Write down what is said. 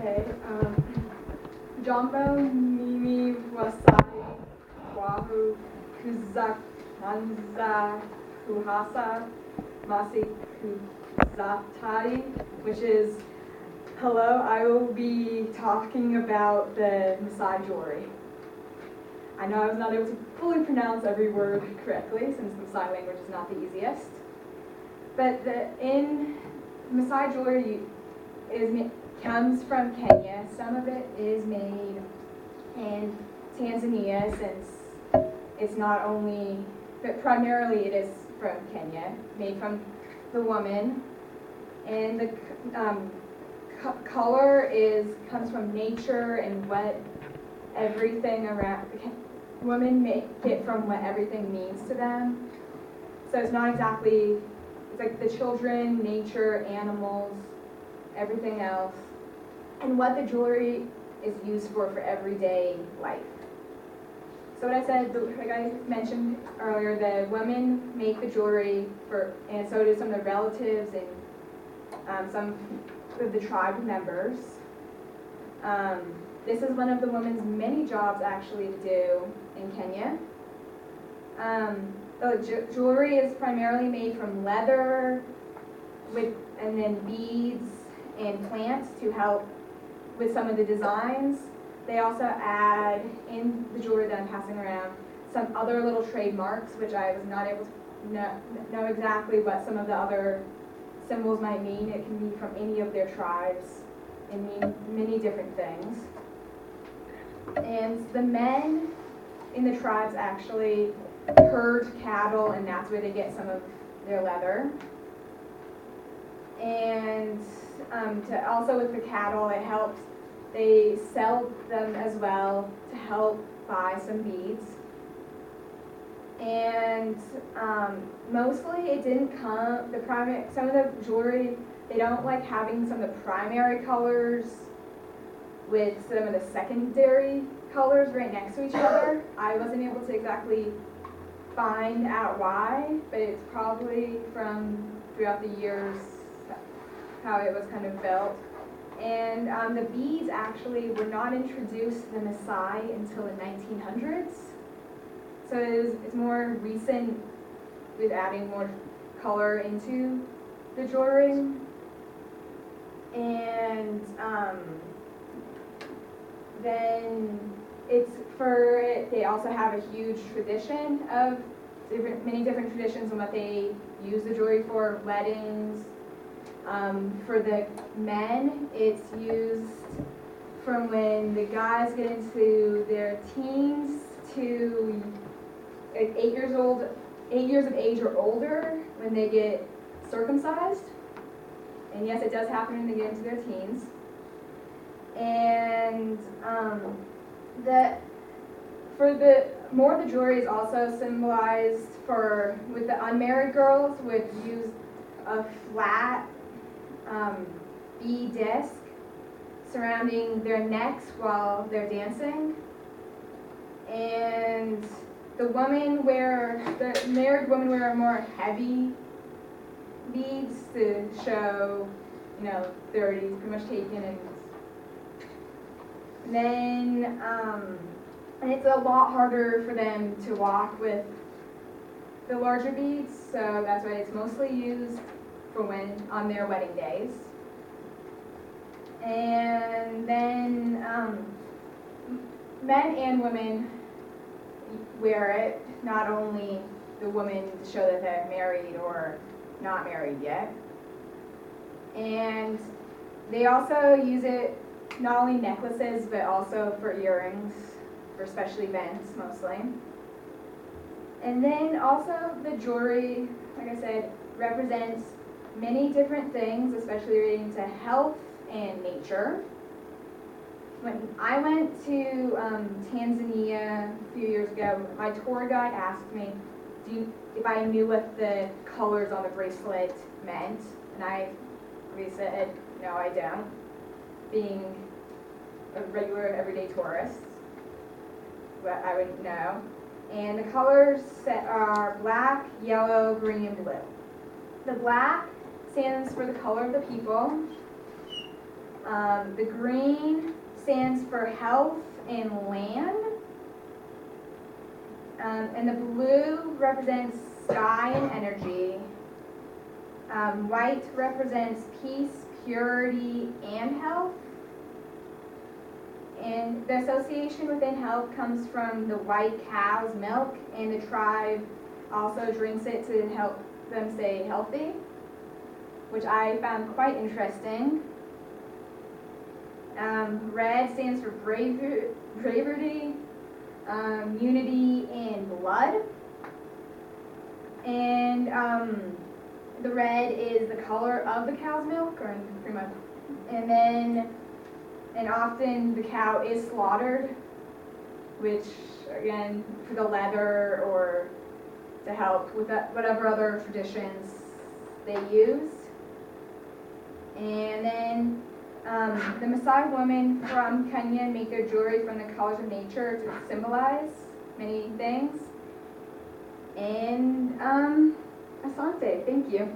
Okay. Jumbo Mimi Wasai Wahu Kuzakanza Kuhasa Masi Kuzatari, which is hello, I will be talking about the Maasai jewelry. I know I was not able to fully pronounce every word correctly since the Maasai language is not the easiest. But in Maasai jewelry comes from Kenya. Some of it is made in Tanzania, since it's not only, but primarily it is from Kenya, made from the woman. And the color comes from nature and what everything around women make it from what everything means to them. So it's not exactly, it's like the children, nature, animals, everything else, and what the jewelry is used for everyday life. So what I said, like I mentioned earlier, the women make the jewelry and so do some of the relatives and some of the tribe members. This is one of the women's many jobs actually to do in Kenya. The jewelry is primarily made from leather and then beads and plants to help with some of the designs. They also add in the jewelry that I'm passing around some other little trademarks, which I was not able to know exactly what some of the other symbols might mean. It can be from any of their tribes and mean many different things. And the men in the tribes actually herd cattle, and that's where they get some of their leather. And also with the cattle, it helps. They sell them as well to help buy some beads. And mostly it didn't come, some of the jewelry, they don't like having some of the primary colors with some of the secondary colors right next to each other. I wasn't able to exactly find out why, but it's probably from throughout the years how it was kind of built. And the beads actually were not introduced to the Maasai until the 1900s. So it's more recent with adding more color into the jewelry. And then they also have a huge tradition of many different traditions on what they use the jewelry for. Weddings. For the men, it's used from when the guys get into their teens to 8 years old, 8 years of age or older, when they get circumcised. And yes, it does happen when they get into their teens. And more of the jewelry is also symbolized with the unmarried girls would use a flat bead disc surrounding their necks while they're dancing. And the married women wear more heavy beads to show, they're already pretty much taken. And then, and it's a lot harder for them to walk with the larger beads, so that's why it's mostly used for on their wedding days. And then men and women wear it, not only the women to show that they're married or not married yet. And they also use it not only necklaces but also for earrings, for special events mostly. And then also the jewelry, like I said, represents many different things, especially relating to health and nature. When I went to Tanzania a few years ago, my tour guide asked me if I knew what the colors on the bracelet meant, and I said, no, I don't, being a regular everyday tourist, but I wouldn't know. And the colors are black, yellow, green, and blue. The black stands for the color of the people. The green stands for health and land. And the blue represents sky and energy. White represents peace, purity, and health. And the association within health comes from the white cow's milk, and the tribe also drinks it to help them stay healthy, which I found quite interesting. Red stands for bravery, unity, and blood. And the red is the color of the cow's milk, or pretty much. And often the cow is slaughtered, which again for the leather or to help with whatever other traditions they used. And then the Maasai women from Kenya make their jewelry from the colors of nature to symbolize many things. And Asante, thank you.